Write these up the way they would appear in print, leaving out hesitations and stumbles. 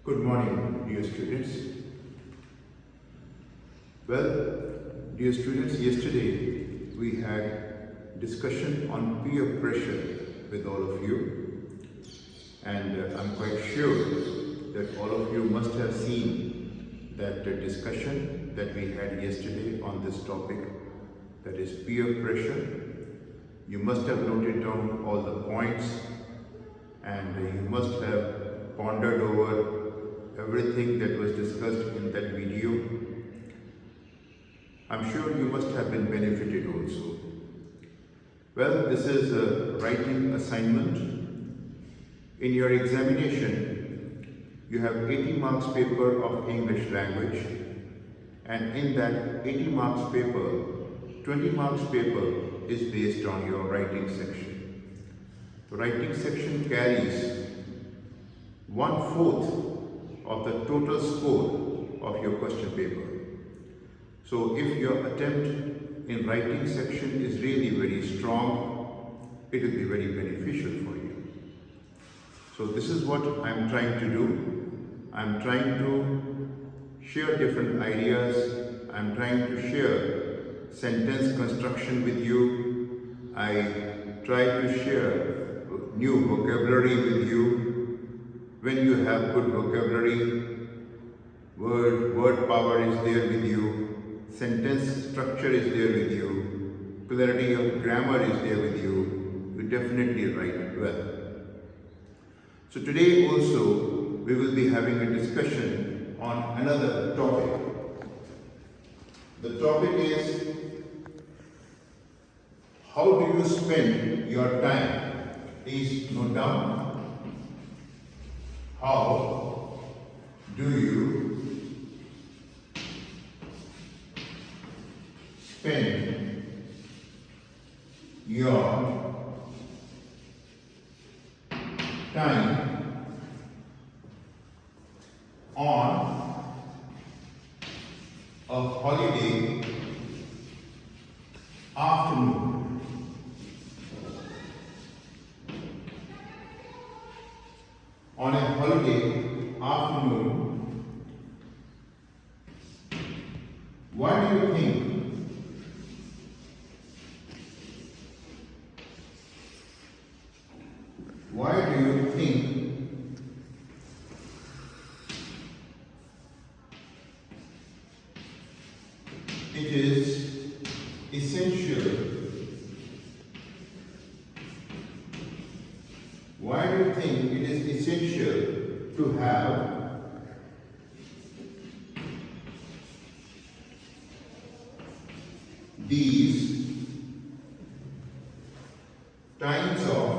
Good morning, dear students. Well, dear students, yesterday we had discussion on peer pressure with all of you, and I'm quite sure that all of you must have seen that discussion that we had yesterday on this topic, that is peer pressure. You must have noted down all the points, and you must have pondered over everything that was discussed in that video. I'm sure you must have been benefited also. Well, this is a writing assignment. In your examination, you have 80 marks paper of English language, and in that 80 marks paper, 20 marks paper is based on your writing section. The writing section carries 1/4 of the total score of your question paper. So if your attempt in writing section is really very strong, it will be very beneficial for you. So this is what I'm trying to do. I'm trying to share different ideas. I'm trying to share sentence construction with you. I try to share new vocabulary with you. When you have good vocabulary, word power is there with you, sentence structure is there with you, clarity of grammar is there with you, you definitely write well. So today also we will be having a discussion on another topic. The topic is, how do you spend your time? Please note down. How do you spend your time on a holiday afternoon? On a holiday afternoon, what do you think it is essential? Why do you think it is essential to have these times of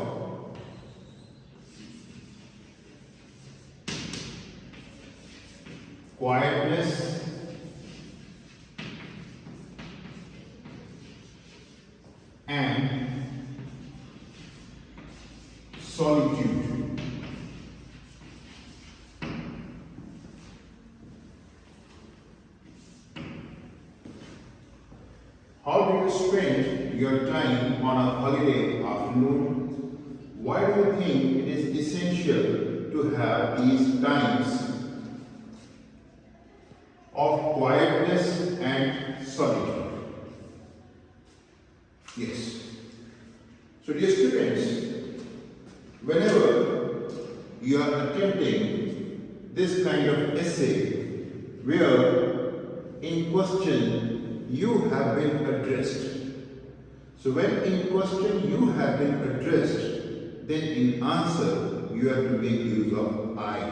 quietness and solitude? How do you spend your time on a holiday afternoon? Why do you think it is essential to have these times of quietness and solitude? Yes. So dear students, whenever you are attempting this kind of essay where in question you have been addressed. So when in question you have been addressed, then in answer you have to make use of I.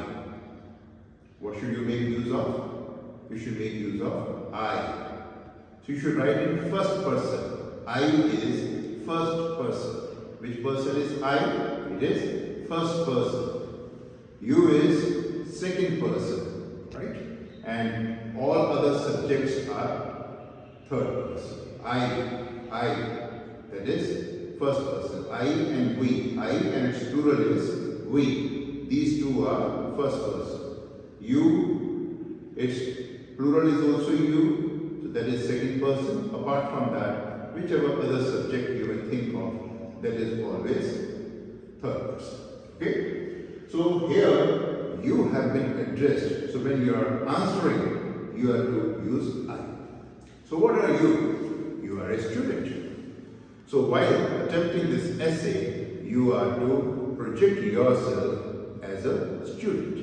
What should you make use of? You should make use of I. So you should write in first person. I is first person. Which person is I? It is first person. You is second person, right? And all other subjects are third person. I, that is first person. I and we. I and its plural is we. These two are first person. You, its plural is also you, so that is second person. Apart from that, whichever other subject you will think of, that is always third person. Okay? So here you have been addressed. So when you are answering, you have to use I. So what are you? You are a student. So while attempting this essay, you are to project yourself as a student.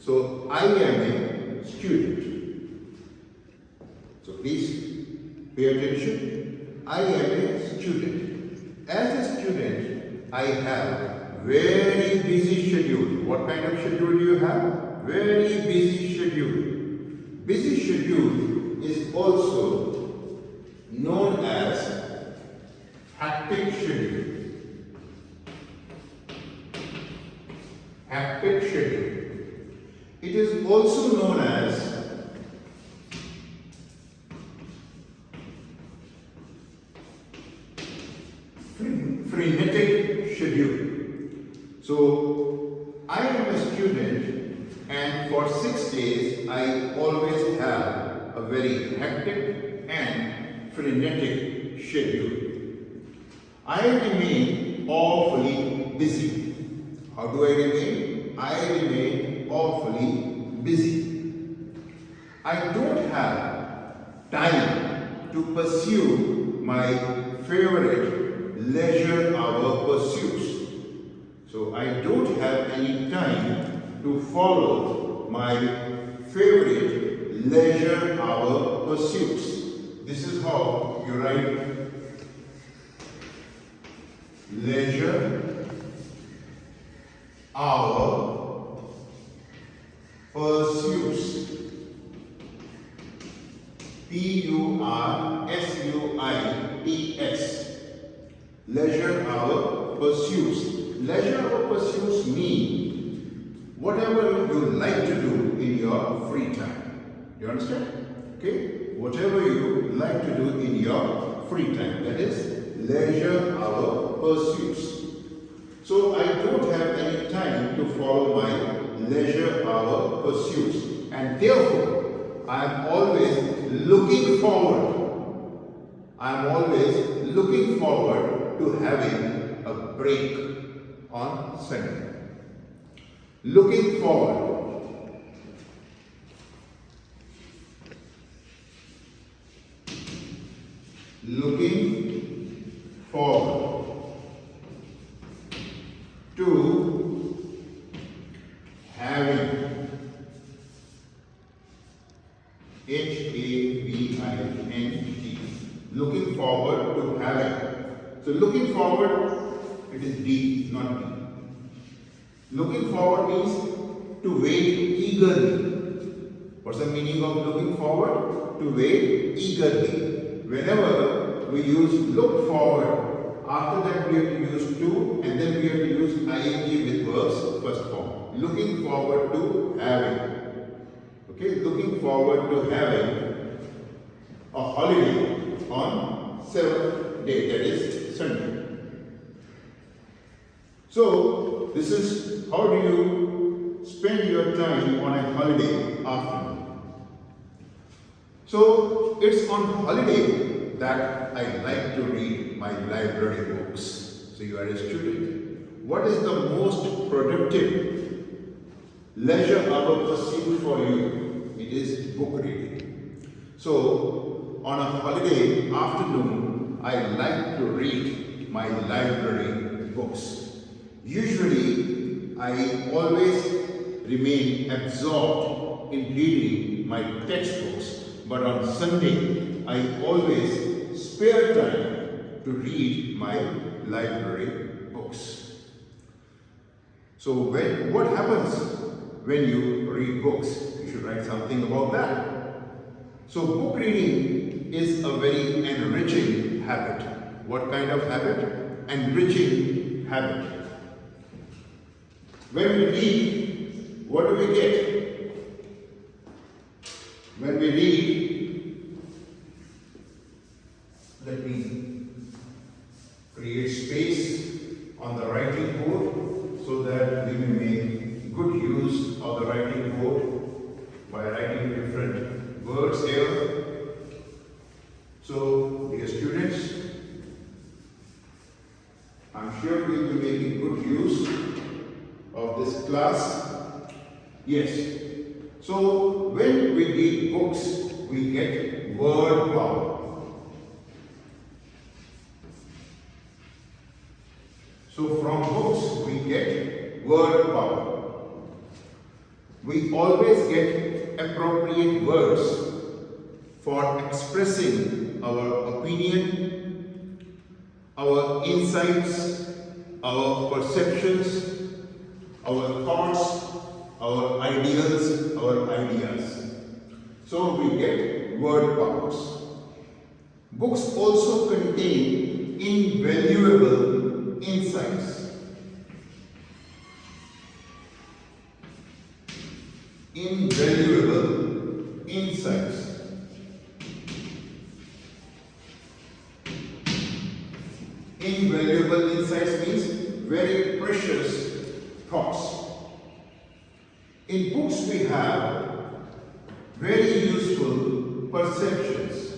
So I am a student. So please pay attention. I am a student. As a student, I have very busy schedule. What kind of schedule do you have? Very busy schedule. Busy schedule is also known as hectic schedule. Hectic schedule. It is also known as frenetic schedule. So I am a student, and for 6 days I always have a very hectic and frenetic schedule. I remain awfully busy. How do I remain? I remain awfully busy. I don't have time to pursue my favorite leisure hour pursuits. So I don't have any time to follow my favorite leisure hour pursuits. This is how you write leisure hour pursuits. P-U-R-S-U-I-T-S. Leisure hour pursuits. Leisure hour pursuits mean whatever you like to do in your free time. You understand? Okay? Whatever you like to do in your free time. That is leisure hour pursuits. So I don't have any time to follow my leisure hour pursuits, and therefore I am always looking forward. I am always looking forward to having a break on Sunday. Looking forward. Looking forward to having H-A-V-I-N-G. Looking forward to having. So looking forward, it is D, not D. Looking forward means to wait eagerly. What's the meaning of looking forward? To wait eagerly. Whenever we use look forward, after that we have to use to, and then we have to use ing with verbs first form. Looking forward to having. Okay, looking forward to having a holiday on 7th day, that is Sunday. So, this is how do you spend your time on a holiday afternoon. So, it's on holiday that I like to read my library books. So, you are a student. What is the most productive leisure hour pursuit for you? It is book reading. So, on a holiday afternoon, I like to read my library books. Usually, I always remain absorbed in reading my textbooks, but on Sunday, I always spare time to read my library books. So, what happens when you read books? You should write something about that. So, book reading is a very enriching habit. What kind of habit? Enriching habit. When we read, what do we get? When we read, let me create space on the writing board so that we may make good use of the writing board by writing different words here. So, dear students, I'm sure you will be making good use of this class, Yes. So when we read books, we get word power. So from books, we get word power. We always get appropriate words for expressing our opinion, our insights, our perceptions, our thoughts, our ideals, our ideas. So we get word powers. Books also contain invaluable insights. Invaluable insights. Invaluable insights means very precious thoughts. In books we have very useful perceptions.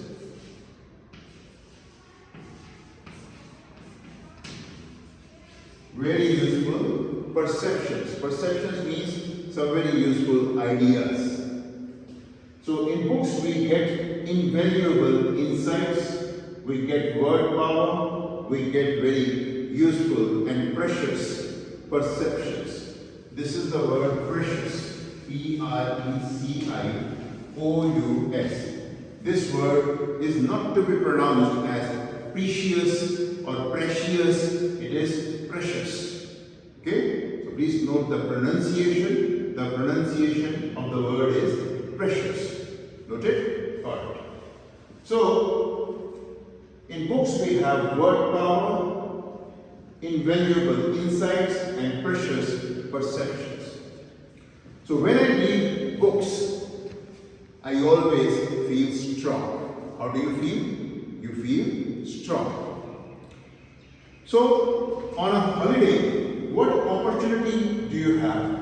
Very useful perceptions. Perceptions means some very useful ideas. So in books we get invaluable insights, we get word power, we get very useful and precious perceptions. This is the word precious. P-R-E-C-I-O-U-S. This word is not to be pronounced as precious or precious. It is precious. Okay? So please note the pronunciation. The pronunciation of the word is precious. Noted? Alright. So, in books we have word power, invaluable insights and precious perceptions. So when I read books, I always feel strong. How do you feel? You feel strong. So on a holiday, what opportunity do you have?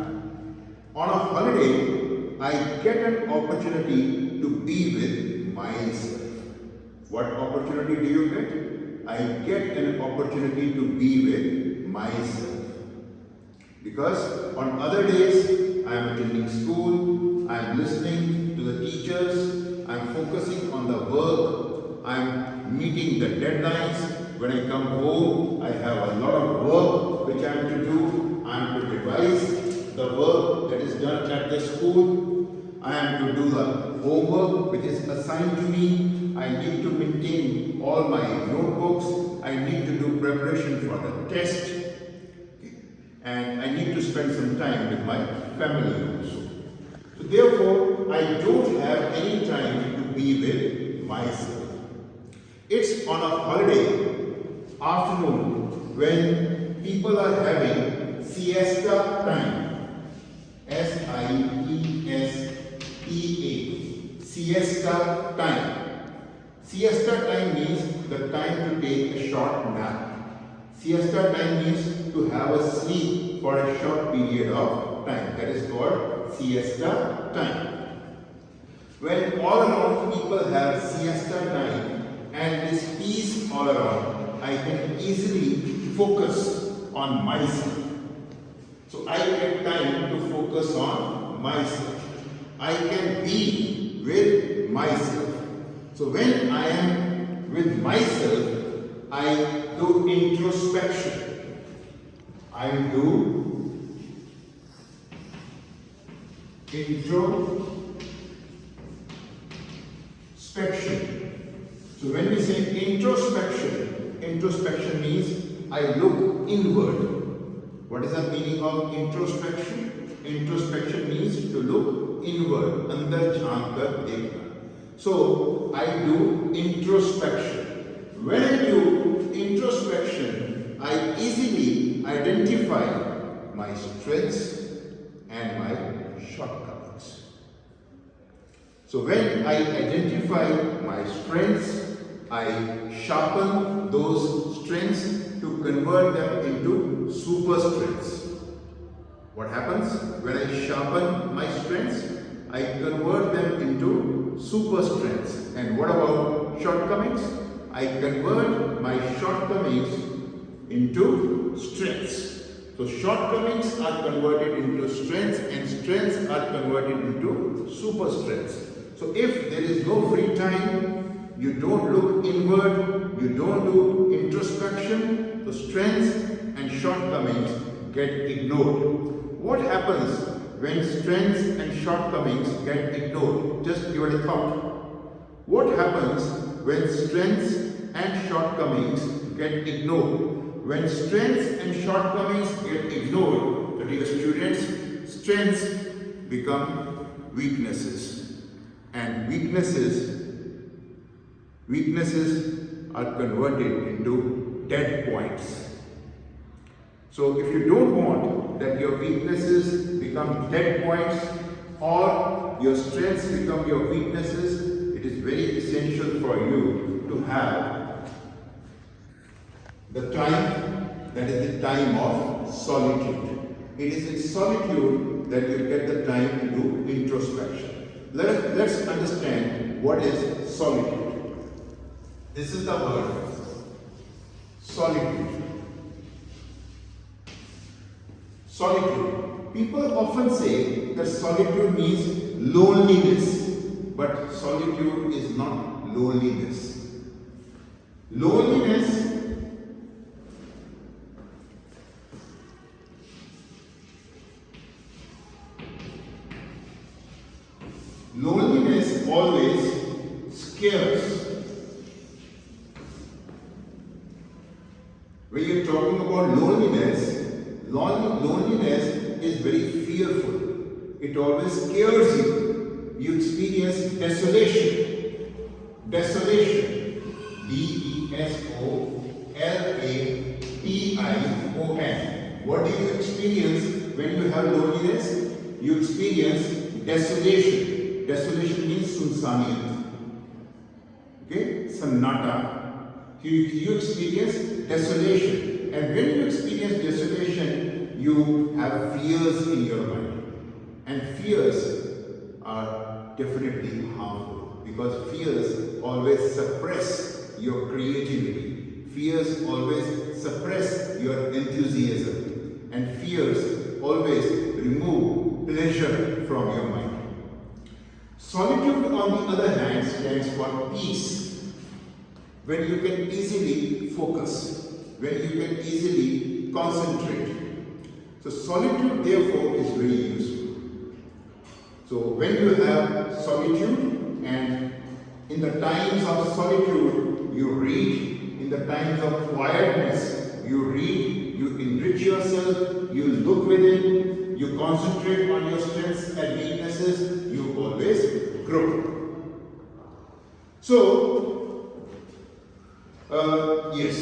On a holiday, I get an opportunity to be with myself. What opportunity do you get? I get an opportunity to be with myself. Because on other days, I am attending school, I am listening to the teachers, I am focusing on the work, I am meeting the deadlines. When I come home, I have a lot of work which I am to do. I am to revise the work that is done at the school. I am to do the homework which is assigned to me. I need to maintain all my notebooks. I need to do preparation for the test. And I need to spend some time with my family also. So therefore, I don't have any time to be with myself. It's on a holiday afternoon when people are having siesta time. S-I-E-S-T-A. Siesta time. Siesta time means the time to take a short nap. Siesta time means to have a sleep for a short period of time. That is called siesta time. When all around people have siesta time and this peace all around, I can easily focus on myself. So I get time to focus on myself. I can be with myself. So when I am with myself, I do introspection. I do introspection. So when we say introspection, introspection means I look inward. What is the meaning of introspection? Introspection means to look inward. Andar jhaan kar dekhna. So I do introspection. When I do introspection, I easily identify my strengths and my shortcomings. So when I identify my strengths, I sharpen those strengths to convert them into super strengths. What happens when I sharpen my strengths? I convert them into super strengths. And what about shortcomings? I convert my shortcomings into strengths. So shortcomings are converted into strengths and strengths are converted into super strengths. So if there is no free time, you don't look inward, you don't do introspection, the strengths and shortcomings get ignored. What happens when strengths and shortcomings get ignored? Just give it a thought. What happens when strengths and shortcomings get ignored? When strengths and shortcomings get ignored, so dear students, strengths become weaknesses, and weaknesses are converted into dead points. So if you don't want that your weaknesses become dead points or your strengths become your weaknesses, it is very essential for you to have the time, that is the time of solitude. It is in solitude that you get the time to do introspection. Let's understand what is solitude. This is the word solitude. Solitude. People often say that solitude means loneliness, but solitude is not loneliness. Loneliness always scares. When you're talking about loneliness is very fearful. It always scares you. You experience desolation. Desolation. What do you experience when you have loneliness? You experience desolation. Desolation means sunsaniyat. Okay? Sannata. You experience desolation. And when you experience desolation, you have fears in your mind. And fears are definitely harmful because fears always suppress your creativity. Fears always suppress your enthusiasm. And fears always remove pleasure from your mind. Solitude, on the other hand, stands for peace. When you can easily focus, when you can easily concentrate. So solitude, therefore, is very useful. So when you have solitude, and in the times of solitude, you read. In the times of quietness, you read, you enrich yourself, you look within, you concentrate on your strengths and weaknesses, you always grow. So, yes,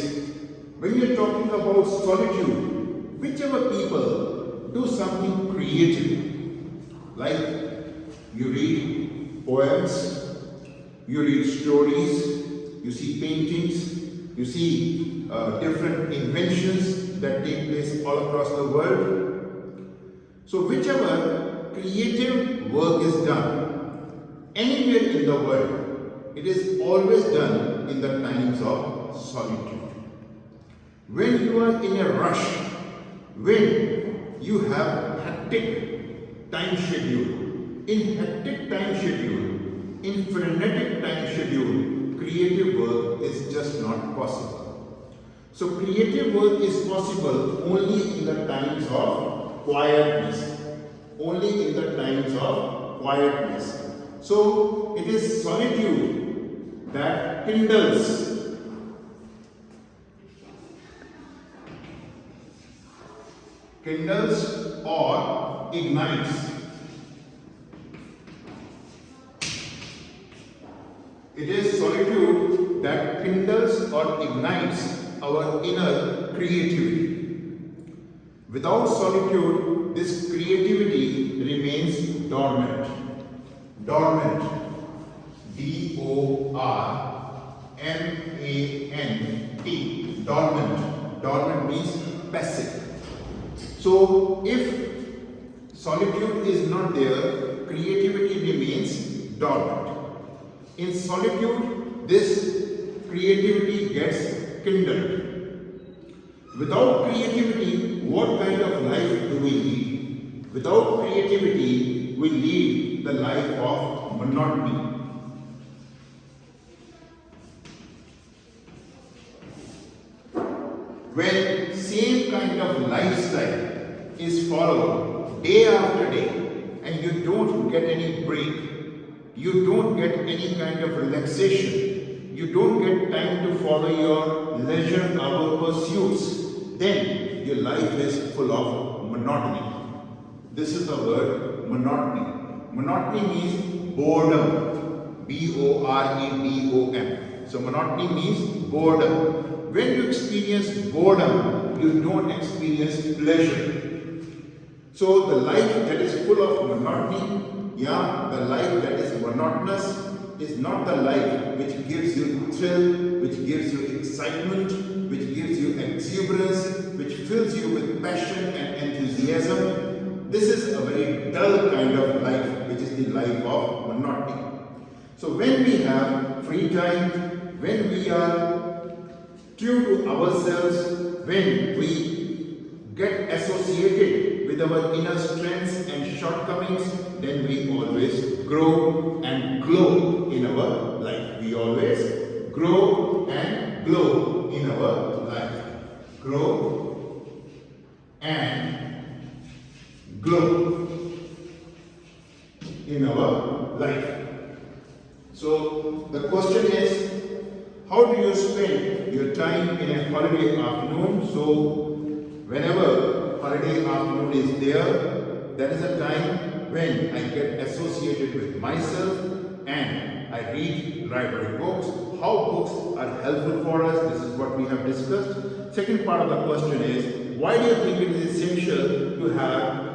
when you're talking about solitude, whichever people do something creative, like you read poems, you read stories, you see paintings, you see different inventions that take place all across the world. So whichever creative work is done anywhere in the world, it is always done in the times of solitude. When you are in a rush, when you have hectic time schedule, in frenetic time schedule, creative work is just not possible. So creative work is possible only in the times of quietness. Only in the times of quietness. So it is solitude that kindles or ignites. It is solitude that kindles or ignites our inner creativity. Without solitude, this creativity remains dormant. Dormant. D-O-R-M-A-N-T. Dormant. Dormant means passive. So, if solitude is not there, creativity remains dormant. In solitude, this creativity gets kindled. Without creativity, what kind of life do we lead? Without creativity, we lead the life of monotony. When same kind of lifestyle is followed day after day and you don't get any break, you don't get any kind of relaxation, you don't get time to follow your leisure hour pursuits, then your life is full of monotony. This is the word monotony. Monotony means boredom. B-O-R-E-D-O-M. So monotony means boredom. When you experience boredom, you don't experience pleasure. So the life that is full of monotony, the life that is monotonous is not the life which gives you thrill, which gives you excitement, which gives you exuberance, which fills you with passion and enthusiasm. This is a very dull kind of life, which is the life of monotony. So when we have free time, when we are true to ourselves, when we get associated with our inner strengths and shortcomings, then we always grow and glow in our life. We always grow and glow in our life. Grow and glow in our life. So the question is, how do you spend your time in a holiday afternoon? So whenever holiday afternoon is there, that is a time when I get associated with myself and I read library books. How books are helpful for us, this is what we have discussed. Second part of the question is, why do you think it is essential to have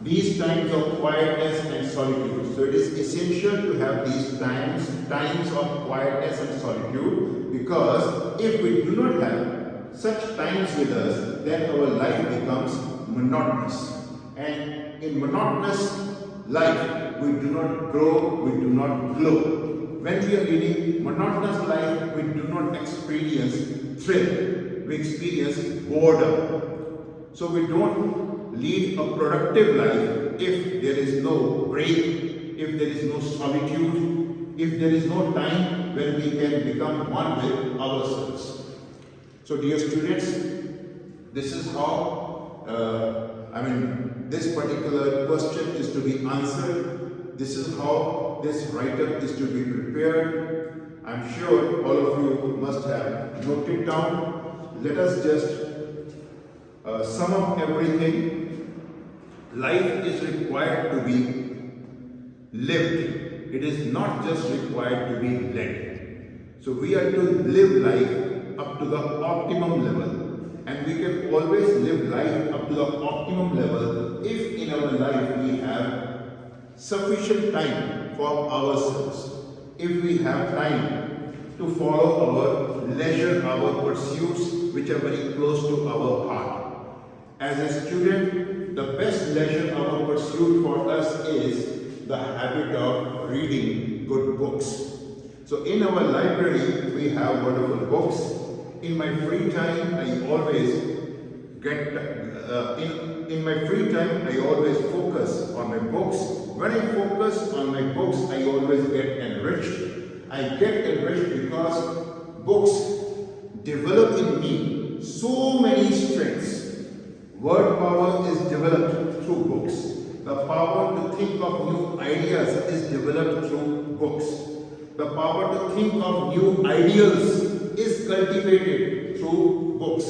these times of quietness and solitude? So it is essential to have these times of quietness and solitude, because if we do not have such times with us, then our life becomes monotonous. And in monotonous life, we do not grow, we do not glow. When we are leading monotonous life, we do not experience thrill, we experience boredom. So we don't lead a productive life if there is no break, if there is no solitude, if there is no time when we can become one with ourselves. So dear students, this is how, this particular question is to be answered. This is how this write-up is to be prepared. I'm sure all of you must have noted down. Let us just sum up everything. Life is required to be lived. It is not just required to be led. So we are to live life up to the optimum level. And we can always live life up to the optimum level if in our life we have sufficient time for ourselves. If we have time to follow our leisure, our pursuits which are very close to our heart. As a student, the best leisure hour pursuit for us is the habit of reading good books. So in our library, we have wonderful books. In my free time, I always focus on my books. When I focus on my books, I always get enriched. I get enriched because books develop in me so many strengths. Word power is developed through books. The power to think of new ideas is developed through books. The power to think of new ideals is cultivated through books.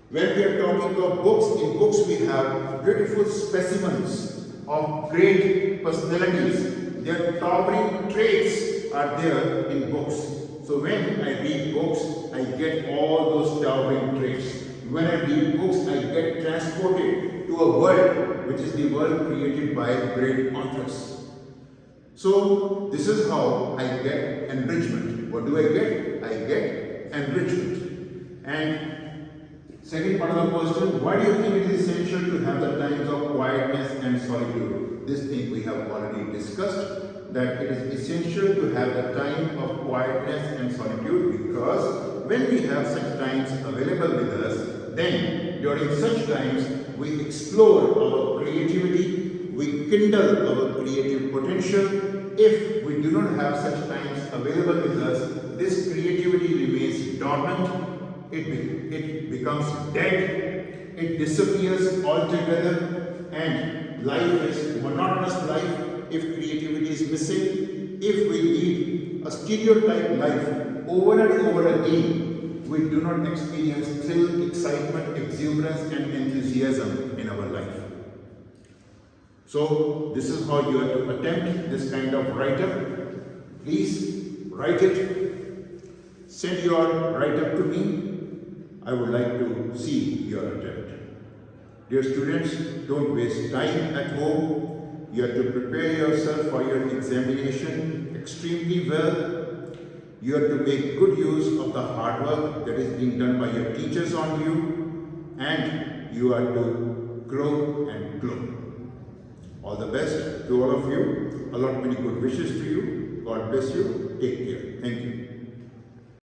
When we are talking about books, in books we have beautiful specimens of great personalities. Their towering traits are there in books. So when I read books, I get all those towering traits. When I read books, I get transported to a world which is the world created by great authors. So this is how I get enrichment. What do I get? I get enrichment. And second part of the question, why do you think it is essential to have the times of quietness and solitude? This thing we have already discussed. that it is essential to have a time of quietness and solitude, because when we have such times available with us, then during such times we explore our creativity, we kindle our creative potential. If we do not have such times available with us, this creativity remains dormant, it becomes dead, it disappears altogether, and life is monotonous life if creativity is missing. If we lead a stereotyped life over and over again, we do not experience thrill, excitement, exuberance, and enthusiasm in our life. So, this is how you are to attempt this kind of write-up. Please write it. Send your write-up to me. I would like to see your attempt. Dear students, don't waste time at home. You have to prepare yourself for your examination extremely well. You have to make good use of the hard work that is being done by your teachers on you, and you are to grow and glow. All the best to all of you. A lot many good wishes to you. God bless you. Take care.